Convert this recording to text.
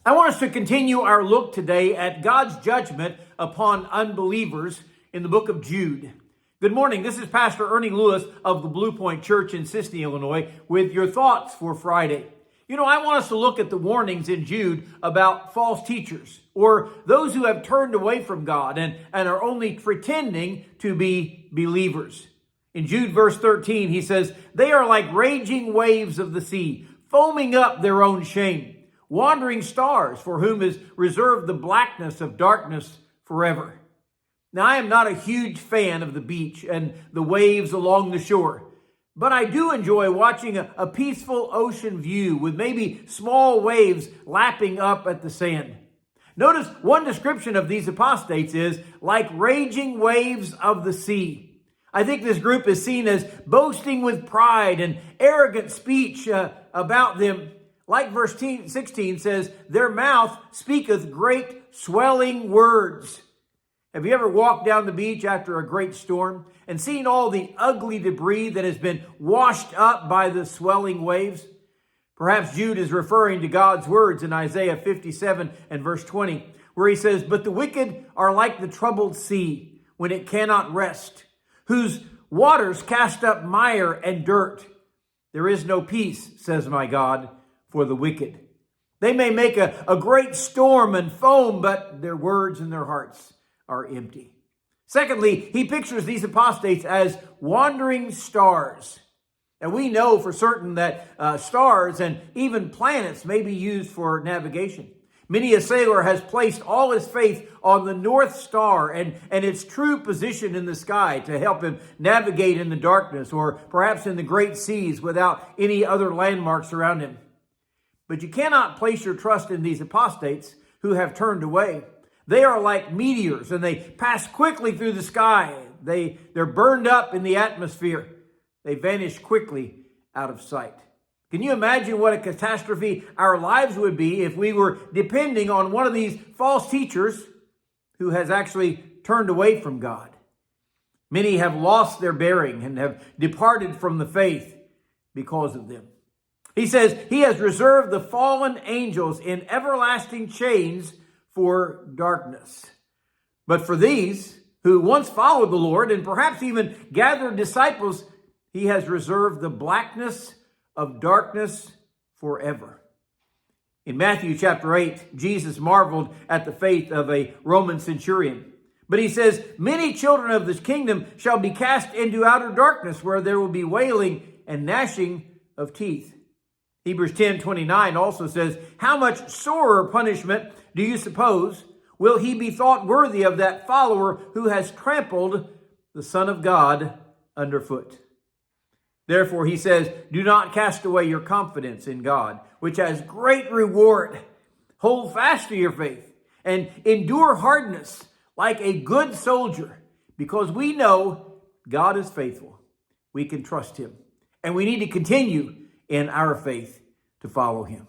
I want us to continue our look today at God's judgment upon unbelievers in the book of Jude. Good morning. This is Pastor Ernie Lewis of the Blue Point Church in Sisney, Illinois, with your thoughts for Friday. I want us to look at the warnings in Jude about false teachers, or those who have turned away from God and are only pretending to be believers. In Jude verse 13, he says, "They are like raging waves of the sea, foaming up their own shame. Wandering stars, for whom is reserved the blackness of darkness forever." Now, I am not a huge fan of the beach and the waves along the shore, but I do enjoy watching a peaceful ocean view with maybe small waves lapping up at the sand. Notice one description of these apostates is like raging waves of the sea. I think this group is seen as boasting with pride and arrogant speech about them. Like verse 16 says, "Their mouth speaketh great swelling words." Have you ever walked down the beach after a great storm and seen all the ugly debris that has been washed up by the swelling waves? Perhaps Jude is referring to God's words in Isaiah 57 and verse 20, where he says, "But the wicked are like the troubled sea when it cannot rest, whose waters cast up mire and dirt. There is no peace, says my God, for the wicked. They may make a great storm and foam, but their words and their hearts are empty." Secondly, he pictures these apostates as wandering stars. And we know for certain that stars and even planets may be used for navigation. Many a sailor has placed all his faith on the North Star and its true position in the sky to help him navigate in the darkness or perhaps in the great seas without any other landmarks around him. But you cannot place your trust in these apostates who have turned away. They are like meteors and they pass quickly through the sky. They're burned up in the atmosphere. They vanish quickly out of sight. Can you imagine what a catastrophe our lives would be if we were depending on one of these false teachers who has actually turned away from God? Many have lost their bearing and have departed from the faith because of them. He says he has reserved the fallen angels in everlasting chains for darkness. But for these who once followed the Lord and perhaps even gathered disciples, he has reserved the blackness of darkness forever. In Matthew chapter 8, Jesus marveled at the faith of a Roman centurion. But he says, "Many children of this kingdom shall be cast into outer darkness, where there will be wailing and gnashing of teeth." Hebrews 10:29 also says, "How much sorer punishment do you suppose will he be thought worthy of that follower who has trampled the Son of God underfoot?" Therefore, he says, "Do not cast away your confidence in God, which has great reward. Hold fast to your faith and endure hardness like a good soldier, because we know God is faithful. We can trust him, and we need to continue in our faith to follow him."